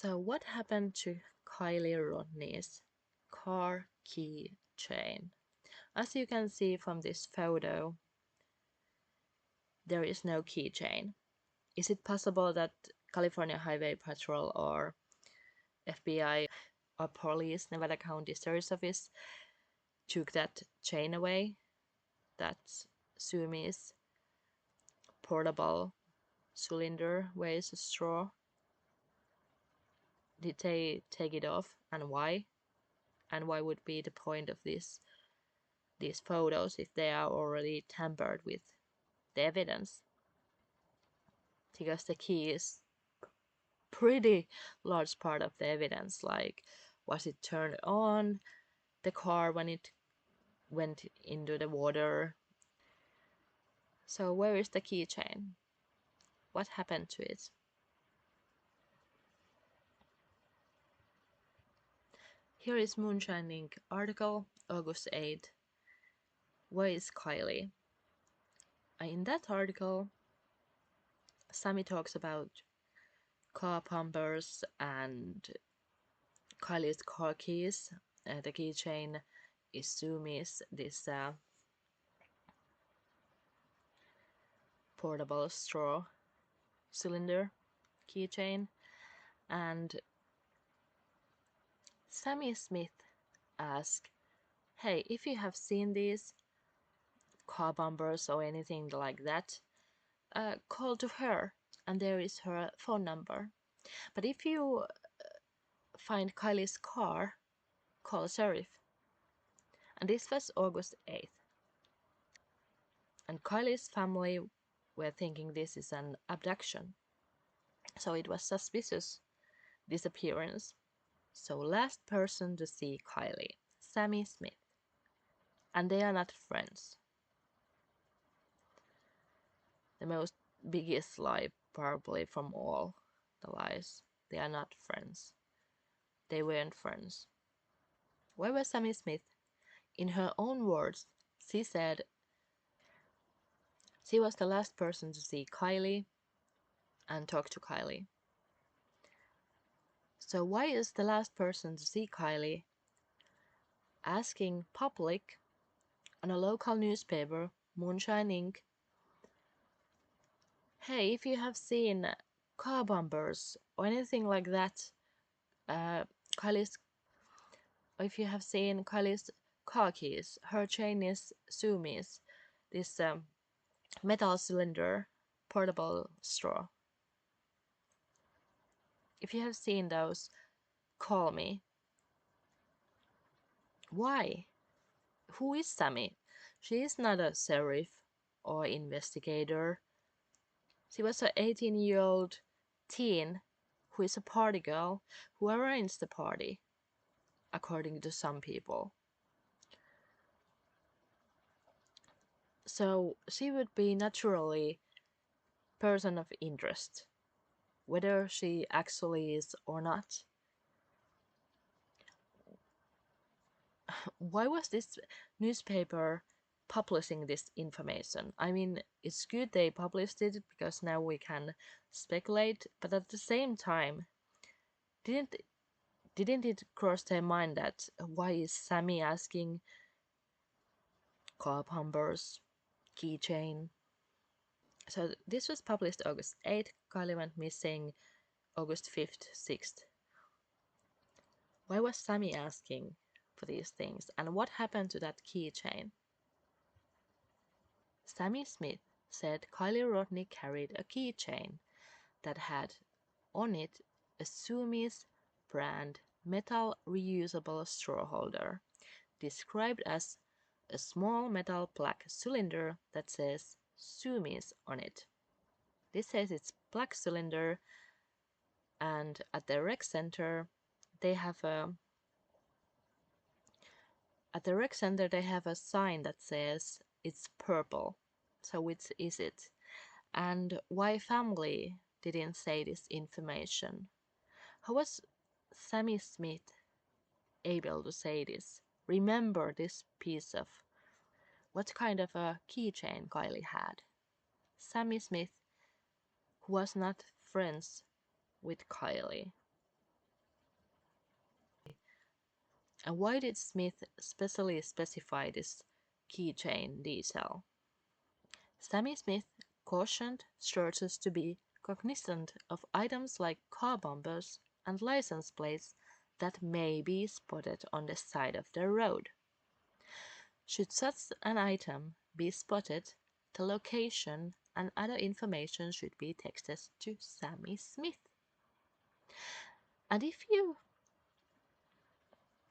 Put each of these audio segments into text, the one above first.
So what happened to Kiely Rodni's car keychain? As you can see from this photo, there is no keychain. Is it possible that California Highway Patrol or FBI or police, Nevada County Sheriff's Office, took that chain away? That's Sumi's portable cylinder weighs a straw. Did they take it off, and why? And why would be the point of these photos if they are already tampered with the evidence? Because the key is pretty large part of the evidence. Like, was it turned on the car when it went into the water? So where is the keychain? What happened to it? Here is Moonshine Inc. article, August 8. Where is Kiely? In that article, Sami talks about car pumpers and Kiely's car keys. The keychain is Sumi's, this portable straw cylinder keychain. And Sami Smith asked, hey, if you have seen these car bumpers or anything like that, call to her, and there is her phone number. But if you find Kiely's car, call sheriff. And this was August 8th. And Kiely's family were thinking this is an abduction. So it was suspicious disappearance. So last person to see Kiely, Sami Smith. And they are not friends. The most biggest lie probably from all the lies. They are not friends. They weren't friends. Where was Sami Smith? In her own words, she said she was the last person to see Kiely and talk to Kiely. So why is the last person to see Kiely asking public on a local newspaper, Moonshine Inc., hey, if you have seen car bumpers or anything like that, Kiely's, if you have seen Kiely's car keys, her chain is Sumi's, this metal cylinder, portable straw. If you have seen those, call me. Why? Who is Sami? She is not a sheriff or investigator. She was an 18-year-old teen who is a party girl who arranged the party, according to some people. So she would be naturally person of interest, whether she actually is or not. Why was this newspaper publishing this information? I mean, it's good they published it because now we can speculate, but at the same time, didn't it cross their mind that why is Sami asking car pumpers, keychain? So this was published August 8th. Kiely went missing August 5th, 6th. Why was Sami asking for these things? And what happened to that keychain? Sami Smith said Kiely Rodni carried a keychain that had on it a Sumi's brand metal reusable straw holder, described as a small metal black cylinder that says Sumi's on it. This says it's black cylinder, and at the rec center they have a sign that says it's purple. So which is it? And why family didn't say this information? How was Sami Smith able to say this? Remember this piece of what kind of a keychain Kiely had? Sami Smith, who was not friends with Kiely, And why did Smith specially specify this keychain detail? Sami Smith cautioned searchers to be cognizant of items like car bumpers and license plates that may be spotted on the side of the road. Should such an item be spotted, the location and other information should be texted to Sami Smith. And if you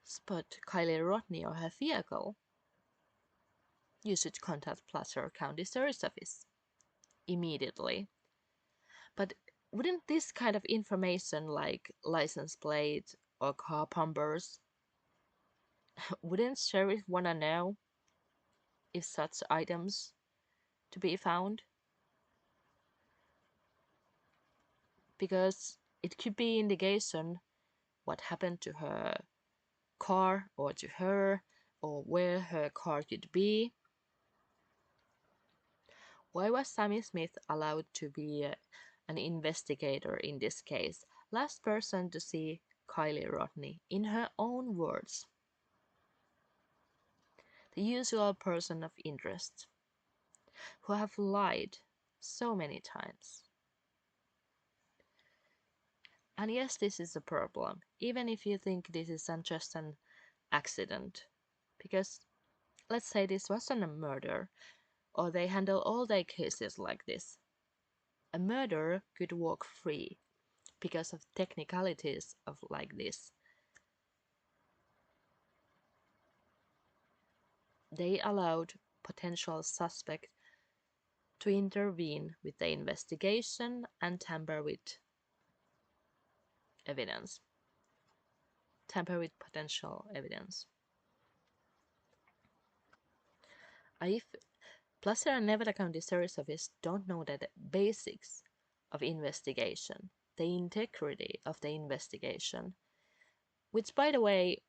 spot Kiely Rodni or her vehicle, you should contact Placer County Sheriff's Office immediately. But wouldn't this kind of information like license plate or car bumpers, wouldn't sheriff wanna know if such items to be found? Because it could be indication what happened to her car or to her or where her car could be. Why was Sami Smith allowed to be an investigator in this case? Last person to see Kiely Rodni, in her own words, the usual person of interest, who have lied so many times. And yes, this is a problem, even if you think this is just an accident. Because let's say this wasn't a murder, or they handle all their cases like this. A murderer could walk free because of technicalities of like this. They allowed potential suspect to intervene with the investigation and tamper with evidence. Tamper with potential evidence. If Placer and Nevada County Sheriff's Office don't know the basics of investigation, the integrity of the investigation, which by the way,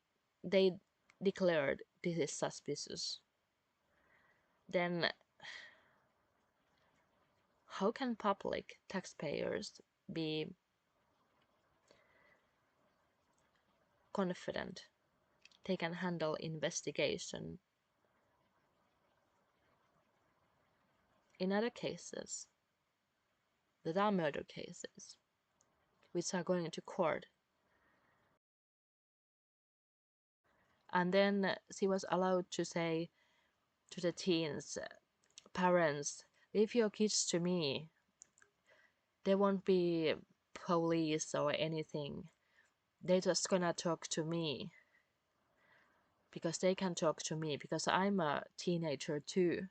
they declared this is suspicious, then how can public taxpayers be confident they can handle investigation in other cases that are murder cases, which are going to court? And then she was allowed to say to the teens, parents, leave your kids to me. There won't be police or anything. They're just gonna talk to me. Because they can talk to me, because I'm a teenager too,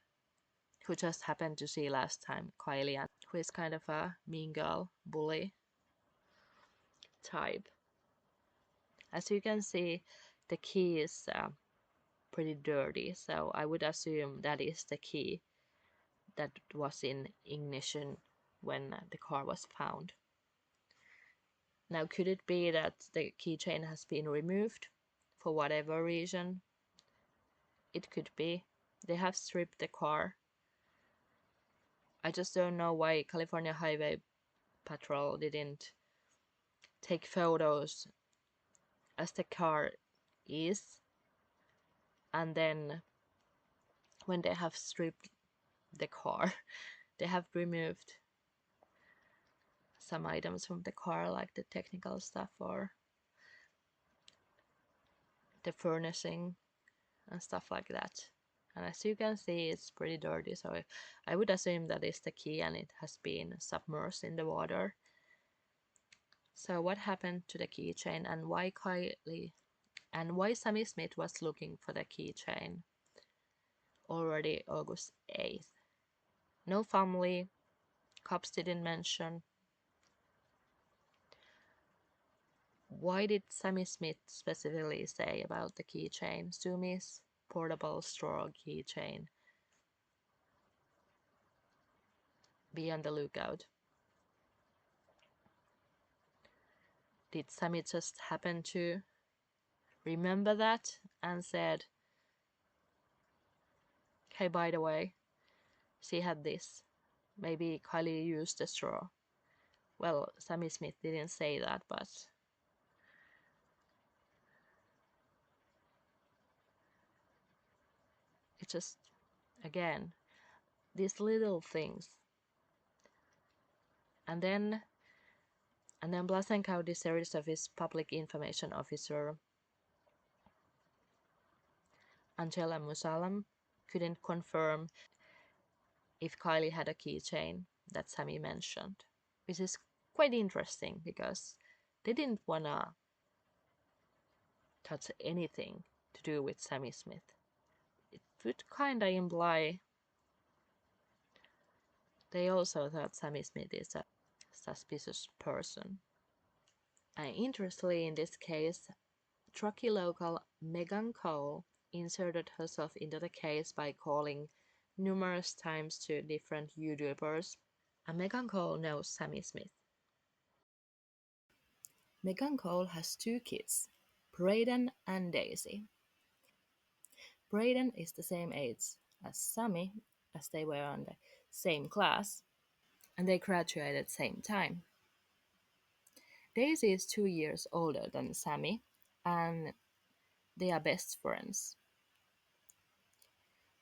who just happened to see last time Kiely, and who is kind of a mean girl, bully type. As you can see, the key is pretty dirty, so I would assume that is the key that was in ignition when the car was found. Now, could it be that the keychain has been removed for whatever reason? It could be. They have stripped the car. I just don't know why California Highway Patrol didn't take photos as the car is, and then when they have stripped the car, they have removed some items from the car, like the technical stuff or the furnishing and stuff like that. And as you can see, it's pretty dirty, so I would assume that is the key and it has been submerged in the water. So what happened to the keychain, and why Kiely and why Sami Smith was looking for the keychain already August 8th? No family, cops didn't mention. Why did Sami Smith specifically say about the keychain? Sumi's portable straw keychain. Be on the lookout. Did Sami just happen to remember that and said, hey, by the way, she had this. Maybe Kiely used the straw. Well, Sami Smith didn't say that, but It's just, again, these little things. And then Blasenko, the series of his public information officer, Angela Musalam, couldn't confirm if Kiely had a keychain that Sami mentioned, which is quite interesting because they didn't wanna touch anything to do with Sami Smith. It would kinda imply they also thought Sami Smith is a suspicious person. And interestingly, in this case, Truckee local Meghan Cole inserted herself into the case by calling numerous times to different YouTubers. And Meghan Cole knows Sami Smith. Meghan Cole has 2 kids, Braden and Daisy. Braden is the same age as Sami, as they were on the same class, and they graduated same time. Daisy is 2 years older than Sami, and they are best friends.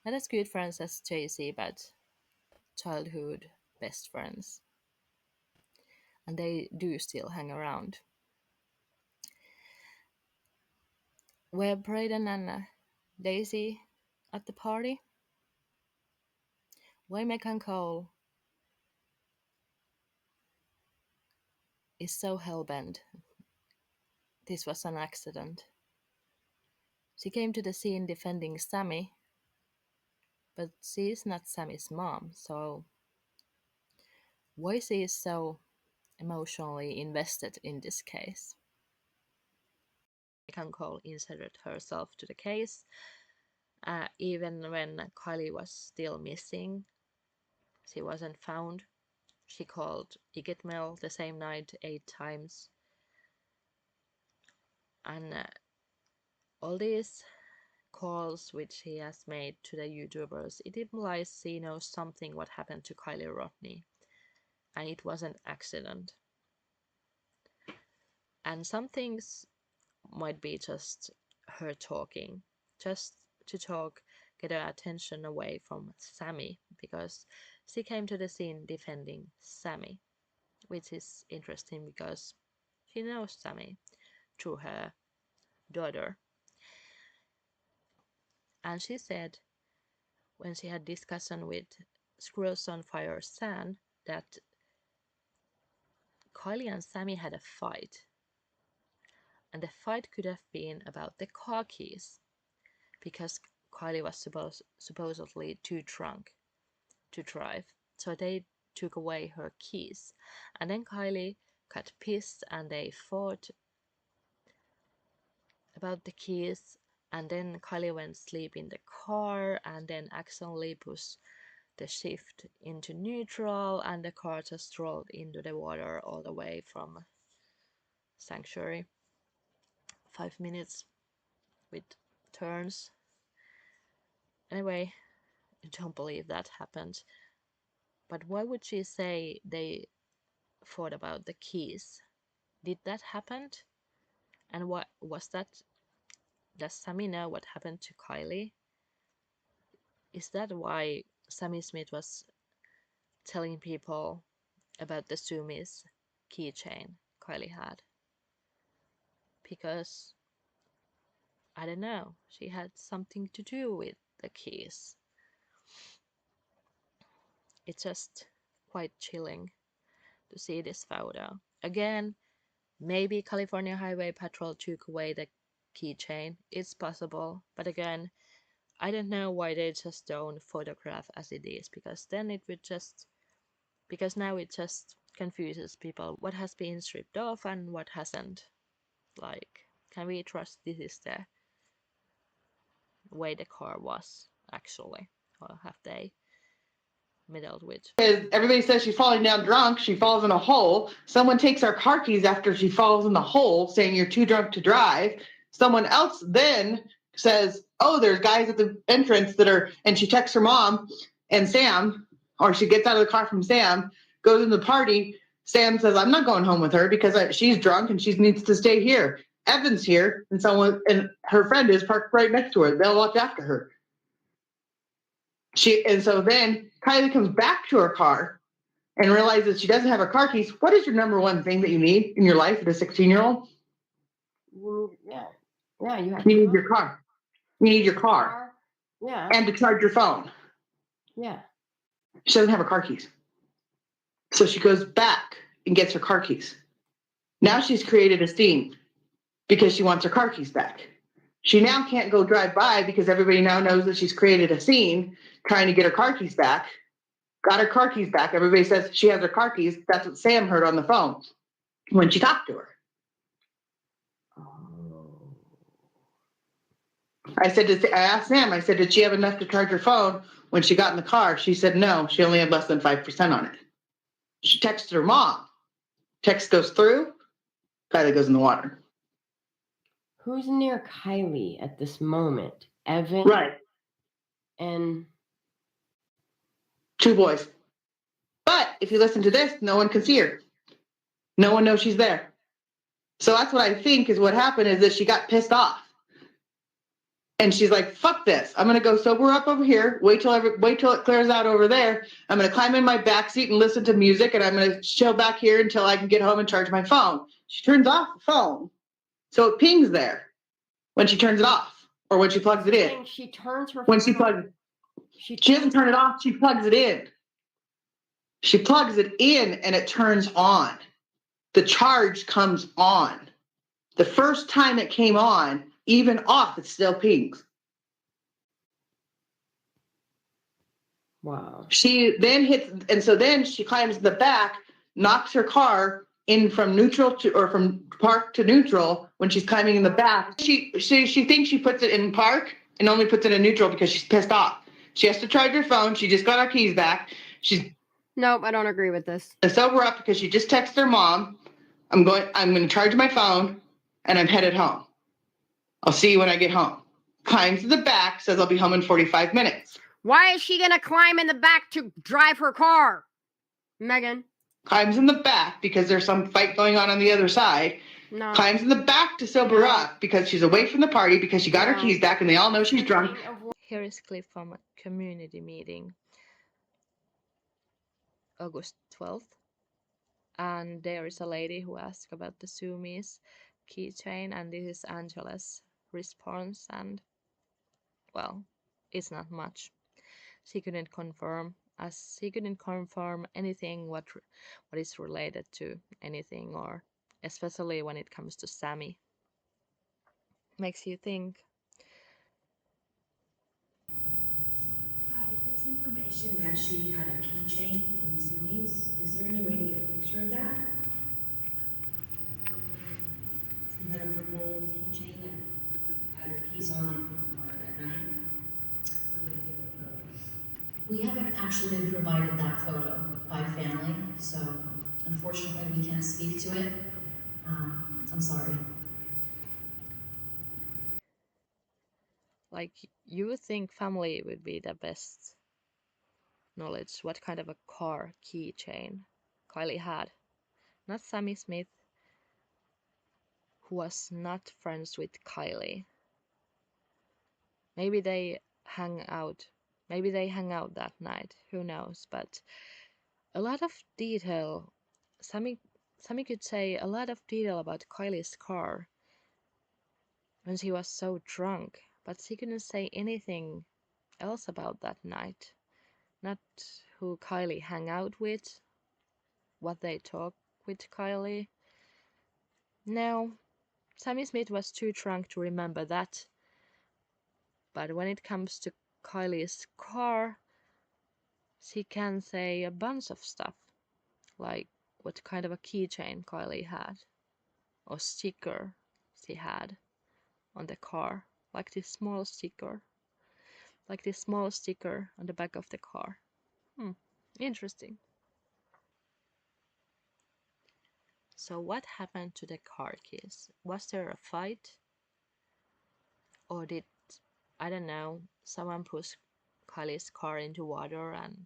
Not as good friends as JC, but childhood best friends. And they do still hang around. Were Braden and Daisy at the party? Why Meghan Cole is so hellbent this was an accident? She came to the scene defending Sami, but she is not Sami's mom, so why she is so emotionally invested in this case? Meghan Cole inserted herself to the case, even when Kiely was still missing. She wasn't found. She called Igetmel the same night 8 times. And all these calls which he has made to the YouTubers, it implies he knows something what happened to Kiely Rodni. And it was an accident. And some things might be just her talking, just to talk, get her attention away from Sami, because she came to the scene defending Sami, which is interesting because she knows Sami through her daughter. And she said when she had discussion with Squirrels on Fire San that Kiely and Sami had a fight. And the fight could have been about the car keys, because Kiely was supposedly too drunk to drive. So they took away her keys. And then Kiely got pissed and they fought about the keys. And then Kiely went sleep in the car and then accidentally pushed the shift into neutral, and the car just rolled into the water all the way from Sanctuary. 5 minutes with turns. Anyway, I don't believe that happened. But why would she say they fought about the keys? Did that happen? And what was that? Does Sami know what happened to Kiely? Is that why Sami Smith was telling people about the Sumi's keychain Kiely had? Because, I don't know, she had something to do with the keys. It's just quite chilling to see this photo. Again, maybe California Highway Patrol took away the keychain. It's possible. But again, I don't know why they just don't photograph as it is, because then it would just... Because now it just confuses people what has been stripped off and what hasn't. Like, can we trust this is the way the car was, actually? Or have they meddled with? Everybody says she's falling down drunk. She falls in a hole. Someone takes her car keys after she falls in the hole, saying you're too drunk to drive. Someone else then says, oh, there's guys at the entrance that are, and she texts her mom and Sam, or she gets out of the car from Sam, goes in the party. Sam says, I'm not going home with her because she's drunk and she needs to stay here. Evan's here, and her friend is parked right next to her. They'll watch after her. And so then Kylie comes back to her car and realizes she doesn't have her car keys. What is your number one thing that you need in your life as a 16-year-old? Yeah. Yeah, you have You need your car. You need your car. Yeah. And to charge your phone. Yeah. She doesn't have her car keys. So she goes back and gets her car keys. Now she's created a scene because she wants her car keys back. She now can't go drive by because everybody now knows that she's created a scene trying to get her car keys back. Got her car keys back. Everybody says she has her car keys. That's what Sam heard on the phone when she talked to her. I asked Sam, I said, did she have enough to charge her phone when she got in the car? She said, no, she only had less than 5% on it. She texted her mom. Text goes through. Kylie goes in the water. Who's near Kylie at this moment? Evan? Right. And 2 boys. But if you listen to this, no one can see her. No one knows she's there. So that's what I think is what happened is that she got pissed off. And she's like, fuck this. I'm going to go sober up over here. Wait till it clears out over there. I'm going to climb in my back seat and listen to music. And I'm going to chill back here until I can get home and charge my phone. She turns off the phone. So it pings there when she turns it off or when she plugs it in. she turns her When phone she doesn't turn it off, she plugs it in. She plugs it in and it turns on. The charge comes on. The first time it came on, even off, it still pings. Wow. She then hits, and so then she climbs the back, knocks her car in from neutral to, or from park to neutral when she's climbing in the back. She thinks she puts it in park and only puts it in neutral because she's pissed off. She has to charge her phone. She just got her keys back. Nope, I don't agree with this. Sober up because she just texted her mom. I'm going to charge my phone and I'm headed home. I'll see you when I get home. Climbs to the back, says I'll be home in 45 minutes. Why is she gonna climb in the back to drive her car? Meghan? Climbs in the back because there's some fight going on the other side. No. Climbs in the back to sober up because she's away from the party because she got her keys back and they all know she's drunk. Here is a clip from a community meeting, August 12th. And there is a lady who asked about the Sumi's keychain, and this is Angela's response, and well, it's not much. She couldn't confirm anything what is related to anything, or especially when it comes to Sami. Makes you think. There's information that she had a keychain from Sumi's. Is there any way to get a picture of that? She had a purple keychain that had her keys on it at night. We haven't actually been provided that photo by family, so unfortunately we can't speak to it. I'm sorry. Like, you would think family would be the best knowledge what kind of a car keychain Kylie had. Not Sami Smith, who was not friends with Kylie. Maybe they hang out that night, who knows, but a lot of detail. Sami could say a lot of detail about Kylie's car when she was so drunk, but she couldn't say anything else about that night. Not who Kylie hung out with, what they talked with Kylie. No, Sami Smith was too drunk to remember that. But when it comes to Kylie's car, she can say a bunch of stuff, like what kind of a keychain Kylie had, or sticker she had on the car, like this small sticker on the back of the car. Interesting. So what happened to the car keys? Was there a fight? Or did, I don't know, someone push Kylie's car into water and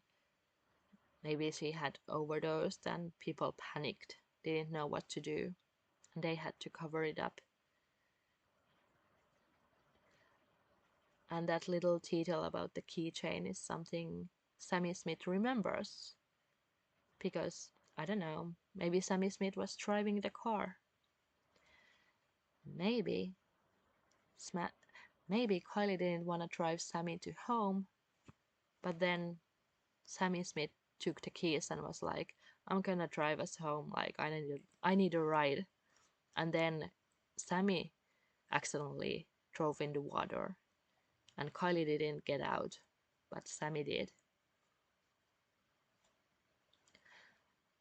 maybe she had overdosed and people panicked, didn't know what to do, and they had to cover it up. And that little detail about the keychain is something Sami Smith remembers. Because, I don't know, maybe Sami Smith was driving the car. Maybe, maybe Kylie didn't want to drive Sami to home, but then Sami Smith took the keys and was like, I'm gonna drive us home, like I need a ride. And then Sami accidentally drove in the water, and Kylie didn't get out, but Sami did.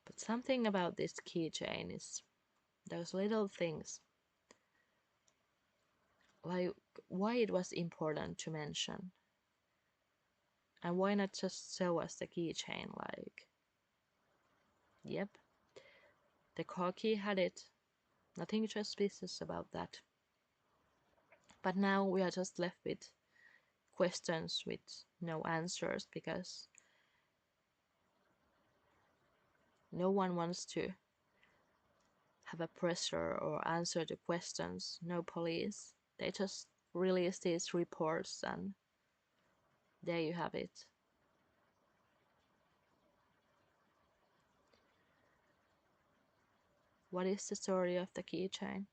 But something about this keychain is those little things, like why it was important to mention. And why not just show us the keychain, like, yep, the car key had it, nothing suspicious about that. But now we are just left with questions with no answers, because no one wants to have a pressure or answer to questions. No police. They just release these reports, and there you have it. What is the story of the keychain?